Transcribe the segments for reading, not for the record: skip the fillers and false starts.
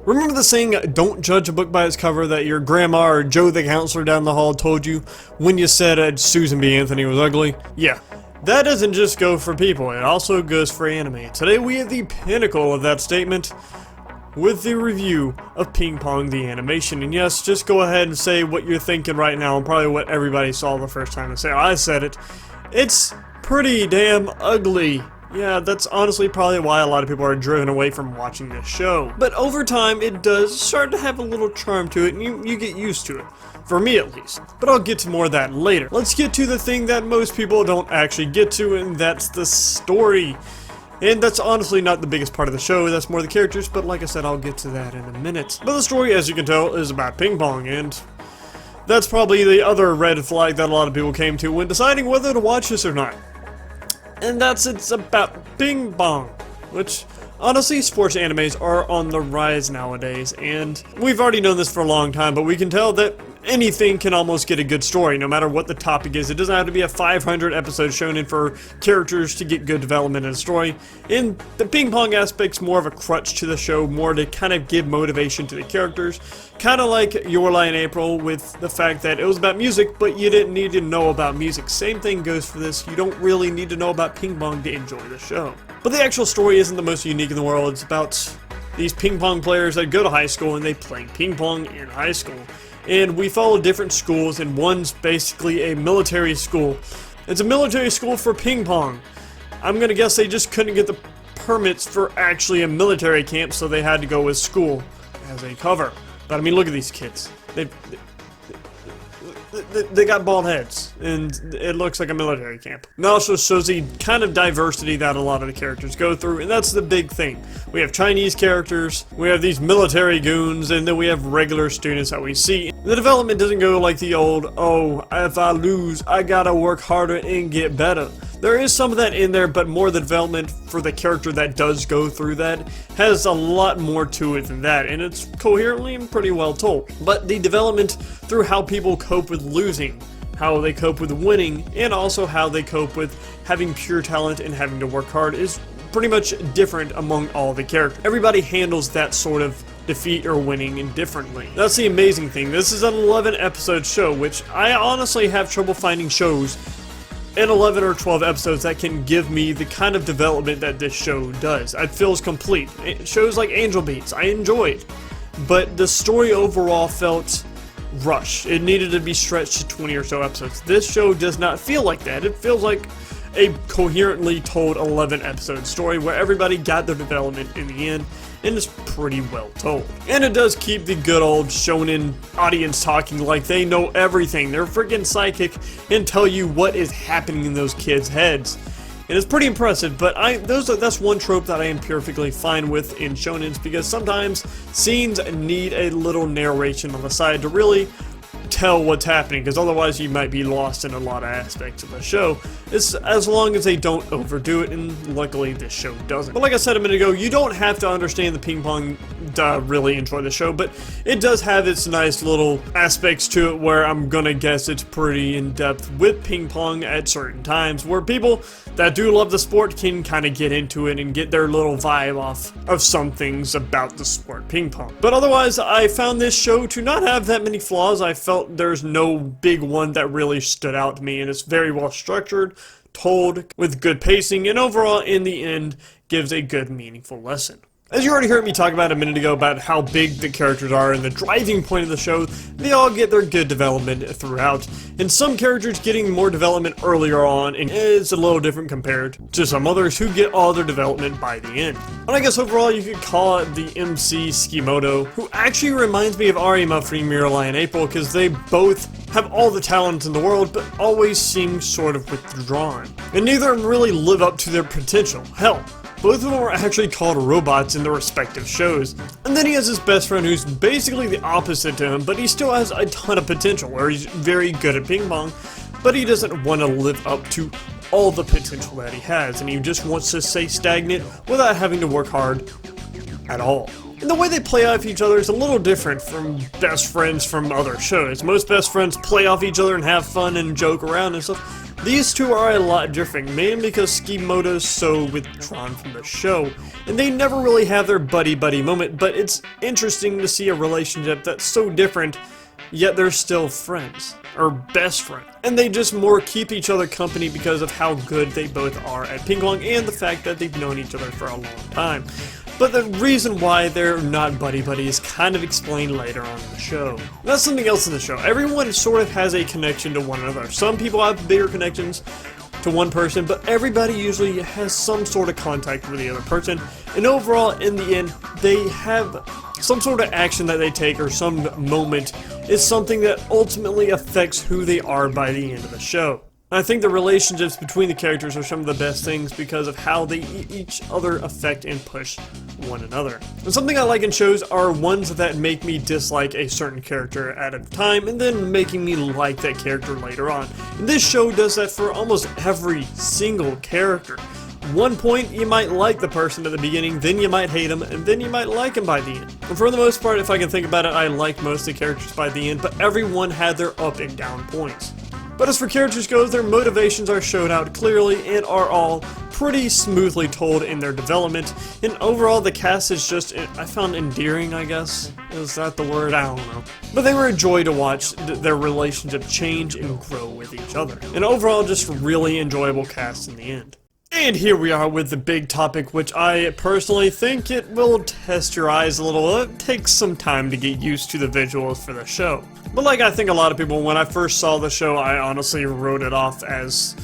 Remember the saying, don't judge a book by its cover, that your grandma or Joe the counselor down the hall told you when you said Susan B. Anthony was ugly? Yeah. That doesn't just go for people, it also goes for anime. Today we have the pinnacle of that statement with the review of Ping Pong the animation. And yes, just go ahead and say what you're thinking right now, and probably what everybody saw the first time I said it. It's pretty damn ugly. Yeah, that's honestly probably why a lot of people are driven away from watching this show. But over time, it does start to have a little charm to it, and you get used to it. For me, at least. But I'll get to more of that later. Let's get to the thing that most people don't actually get to, and that's the story. And that's honestly not the biggest part of the show, that's more the characters, but like I said, I'll get to that in a minute. But the story, as you can tell, is about ping pong, and that's probably the other red flag that a lot of people came to when deciding whether to watch this or not. And it's about ping pong, which honestly, sports animes are on the rise nowadays, and we've already known this for a long time, but we can tell that anything can almost get a good story, no matter what the topic is. It doesn't have to be a 500 episode shonen for characters to get good development in a story. And the ping pong aspect's more of a crutch to the show, more to kind of give motivation to the characters. Kind of like Your Lie in April, with the fact that it was about music, but you didn't need to know about music. Same thing goes for this. You don't really need to know about ping pong to enjoy the show. But the actual story isn't the most unique in the world. It's about these ping pong players that go to high school and they play ping pong in high school. And we follow different schools, and one's basically a military school. It's a military school for ping pong. I'm gonna guess they just couldn't get the permits for actually a military camp, so they had to go with school as a cover. But I mean, look at these kids. They got bald heads, and it looks like a military camp. It also shows the kind of diversity that a lot of the characters go through, and that's the big thing. We have Chinese characters, we have these military goons, and then we have regular students that we see. The development doesn't go like the old, oh, if I lose, I gotta work harder and get better. There is some of that in there, but more the development for the character that does go through that has a lot more to it than that, and it's coherently and pretty well told. But the development through how people cope with losing, how they cope with winning, and also how they cope with having pure talent and having to work hard is pretty much different among all the characters. Everybody handles that sort of defeat or winning indifferently. That's the amazing thing. This is an 11 episode show, which I honestly have trouble finding shows in 11 or 12 episodes that can give me the kind of development that this show does. It feels complete. Shows like Angel Beats, I enjoyed, but the story overall felt rushed. It needed to be stretched to 20 or so episodes. This show does not feel like that. It feels like a coherently told 11 episode story where everybody got their development in the end, and it's pretty well told. And it does keep the good old shonen audience talking like they know everything. They're freaking psychic and tell you what is happening in those kids' heads. And it's pretty impressive, but that's one trope that I am perfectly fine with in shonens, because sometimes scenes need a little narration on the side to really tell what's happening, because otherwise you might be lost in a lot of aspects of the show. It's as long as they don't overdo it, and luckily this show doesn't. But like I said a minute ago, you don't have to understand the ping pong to really enjoy the show, but it does have its nice little aspects to it where I'm gonna guess it's pretty in-depth with ping pong at certain times, where people that do love the sport can kind of get into it and get their little vibe off of some things about the sport ping pong. But otherwise, I found this show to not have that many flaws. I felt there's no big one that really stood out to me, and it's very well structured, told with good pacing, and overall, in the end, gives a good, meaningful lesson. As you already heard me talk about a minute ago about how big the characters are and the driving point of the show, they all get their good development throughout, and some characters getting more development earlier on is a little different compared to some others who get all their development by the end. And I guess overall you could call it the MC Skimoto, who actually reminds me of Arima from Your Lie in April, because they both have all the talent in the world, but always seem sort of withdrawn. And neither of them really live up to their potential. Hell, both of them are actually called robots in their respective shows. And then he has his best friend who's basically the opposite to him, but he still has a ton of potential, where he's very good at ping pong, but he doesn't want to live up to all the potential that he has, and he just wants to stay stagnant without having to work hard at all. And the way they play off each other is a little different from best friends from other shows. Most best friends play off each other and have fun and joke around and stuff. These two are a lot different, mainly because Skimoto's so withdrawn from the show, and they never really have their buddy-buddy moment, but it's interesting to see a relationship that's so different, yet they're still friends, or best friends. And they just more keep each other company because of how good they both are at ping pong and the fact that they've known each other for a long time. But the reason why they're not buddy-buddy is kind of explained later on in the show. That's something else in the show. Everyone sort of has a connection to one another. Some people have bigger connections to one person, but everybody usually has some sort of contact with the other person. And overall, in the end, they have some sort of action that they take or some moment is something that ultimately affects who they are by the end of the show. I think the relationships between the characters are some of the best things because of how they each other affect and push one another. And something I like in shows are ones that make me dislike a certain character at a time and then making me like that character later on. And this show does that for almost every single character. One point you might like the person at the beginning, then you might hate him, and then you might like him by the end. And for the most part, if I can think about it, I like most of the characters by the end, but everyone had their up and down points. But as for characters goes, their motivations are showed out clearly and are all pretty smoothly told in their development. And overall, the cast is just, I found endearing, I guess. Is that the word? I don't know. But they were a joy to watch their relationship change and grow with each other. And overall, just really enjoyable cast in the end. And here we are with the big topic, which I personally think it will test your eyes a little. It takes some time to get used to the visuals for the show. But like I think a lot of people, when I first saw the show, I honestly wrote it off as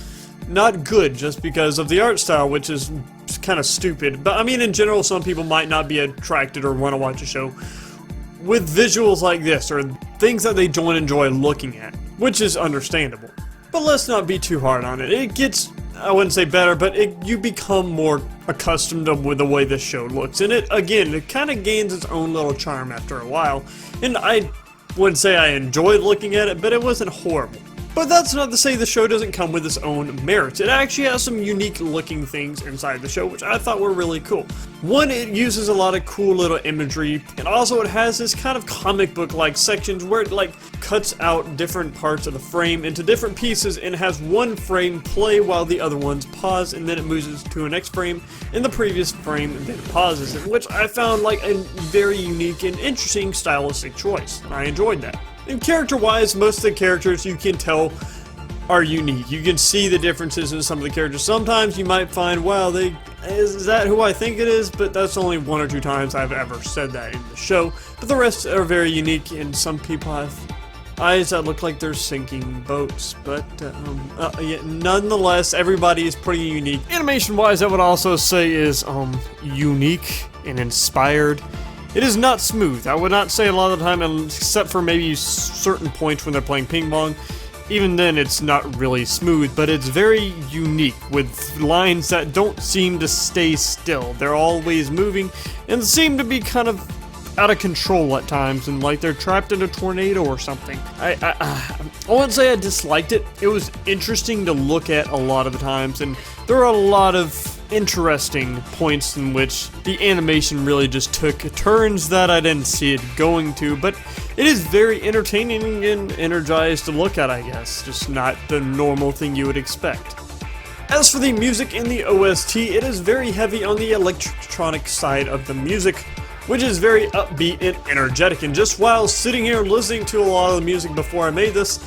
not good just because of the art style, which is kind of stupid. But I mean, in general, some people might not be attracted or want to watch a show with visuals like this or things that they don't enjoy looking at, which is understandable. But let's not be too hard on it. It gets, I wouldn't say better, but you become more accustomed to with the way this show looks. And it kind of gains its own little charm after a while. And I wouldn't say I enjoyed looking at it, but it wasn't horrible. But that's not to say the show doesn't come with its own merits. It actually has some unique looking things inside the show, which I thought were really cool. One, it uses a lot of cool little imagery, and also it has this kind of comic book like sections where it like cuts out different parts of the frame into different pieces and has one frame play while the other ones pause, and then it moves to a next frame in the previous frame and then it pauses, which I found like a very unique and interesting stylistic choice. I enjoyed that. And character-wise, most of the characters you can tell are unique. You can see the differences in some of the characters. Sometimes you might find, wow, is that who I think it is? But that's only one or two times I've ever said that in the show. But the rest are very unique, and some people have eyes that look like they're sinking boats. But yeah, nonetheless, everybody is pretty unique. Animation-wise, I would also say is unique and inspired. It is not smooth. I would not say a lot of the time, except for maybe certain points when they're playing ping pong. Even then, it's not really smooth, but it's very unique with lines that don't seem to stay still. They're always moving and seem to be kind of out of control at times, and like they're trapped in a tornado or something. I wouldn't say I disliked it. It was interesting to look at a lot of the times, and there are a lot of interesting points in which the animation really just took turns that I didn't see it going to, but it is very entertaining and energized to look at, I guess. Just not the normal thing you would expect. As for the music in the OST, it is very heavy on the electronic side of the music, which is very upbeat and energetic, and just while sitting here listening to a lot of the music before I made this,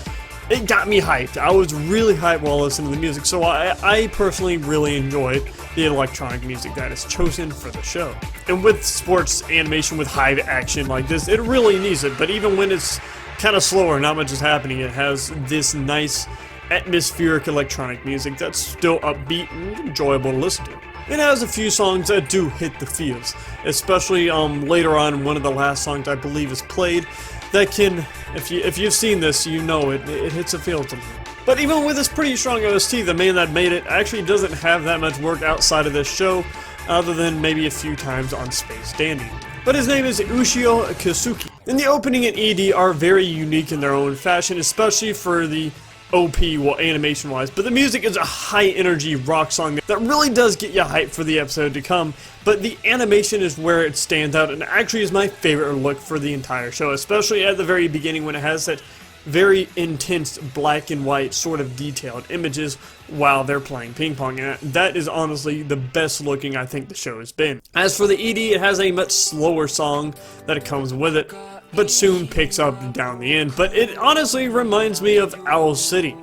it got me hyped. I was really hyped while listening to the music, so I personally really enjoyed the electronic music that is chosen for the show. And with sports animation with high action like this, it really needs it, but even when it's kind of slower, not much is happening, it has this nice atmospheric electronic music that's still upbeat and enjoyable to listen to. It has a few songs that do hit the feels, especially later on, one of the last songs I believe is played that can, if you've seen this, you know it hits a feel to me. But even with this pretty strong OST, the man that made it actually doesn't have that much work outside of this show, other than maybe a few times on Space Dandy. But his name is Ushio Kisuki. And the opening and ED are very unique in their own fashion, especially for the OP, well, animation-wise, but the music is a high-energy rock song that really does get you hyped for the episode to come, but the animation is where it stands out and actually is my favorite look for the entire show, especially at the very beginning when it has that very intense black and white sort of detailed images while they're playing ping pong, and that is honestly the best looking I think the show has been. As for the ED, it has a much slower song that it comes with it, but soon picks up down the end. But it honestly reminds me of Owl City,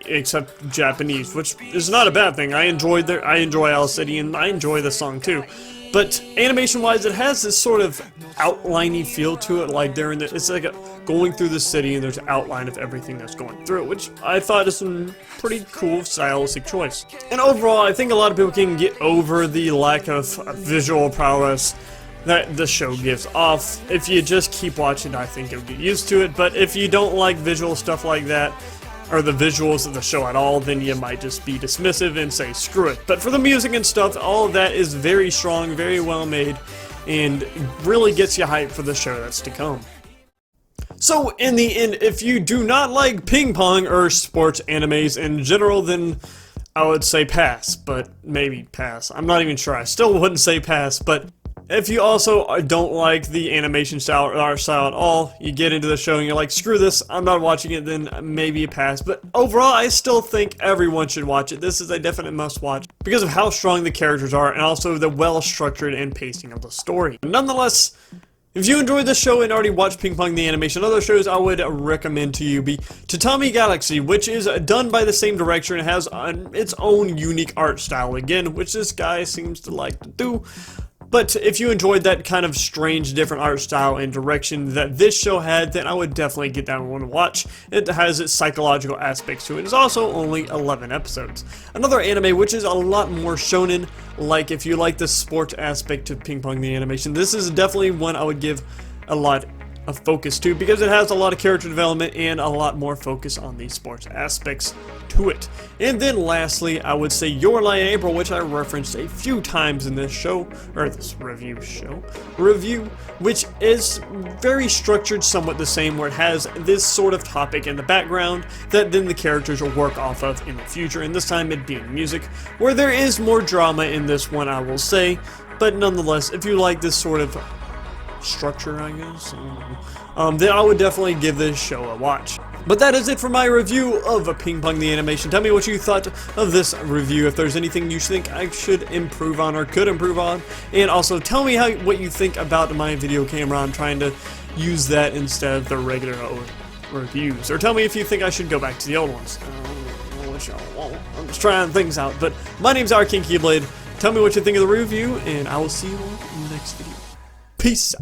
except Japanese, which is not a bad thing. I enjoy Owl City, and I enjoy the song too. But animation-wise, it has this sort of outliney feel to it, like it's like going through the city, and there's an outline of everything that's going through it, which I thought is a pretty cool stylistic choice. And overall, I think a lot of people can get over the lack of visual prowess that the show gives off. If you just keep watching, I think you'll get used to it. But if you don't like visual stuff like that, or the visuals of the show at all, then you might just be dismissive and say screw it. But for the music and stuff, all of that is very strong, very well made, and really gets you hyped for the show that's to come. So in the end, if you do not like ping pong or sports animes in general, then I would say pass, but maybe pass. I'm not even sure. I still wouldn't say pass, but if you also don't like the animation style or art style at all, you get into the show and you're like, screw this, I'm not watching it, then maybe a pass. But overall, I still think everyone should watch it. This is a definite must-watch because of how strong the characters are and also the well-structured and pacing of the story. Nonetheless, if you enjoyed this show and already watched Ping Pong the Animation, other shows I would recommend to you be Tatami Galaxy, which is done by the same director and has its own unique art style again, which this guy seems to like to do. But if you enjoyed that kind of strange, different art style and direction that this show had, then I would definitely get that one to watch. It has its psychological aspects to it. It's also only 11 episodes. Another anime which is a lot more shonen, like if you like the sports aspect of Ping Pong the Animation, this is definitely one I would give a lot of focus to because it has a lot of character development and a lot more focus on the sports aspects to it. And then lastly, I would say Your Lie in April, which I referenced a few times in this show, or this review, which is very structured somewhat the same, where it has this sort of topic in the background that then the characters will work off of in the future, and this time it being music, where there is more drama in this one, I will say, but nonetheless, if you like this sort of structure, I guess, then I would definitely give this show a watch. But that is it for my review of Ping Pong the Animation. Tell me what you thought of this review, if there's anything you think I should improve on or could improve on, and also tell me what you think about my video camera. I'm trying to use that instead of the regular old reviews, or tell me if you think I should go back to the old ones. I'm just trying things out, but my name's Arcane Keyblade. Tell me what you think of the review, and I will see you all in the next video. Peace out.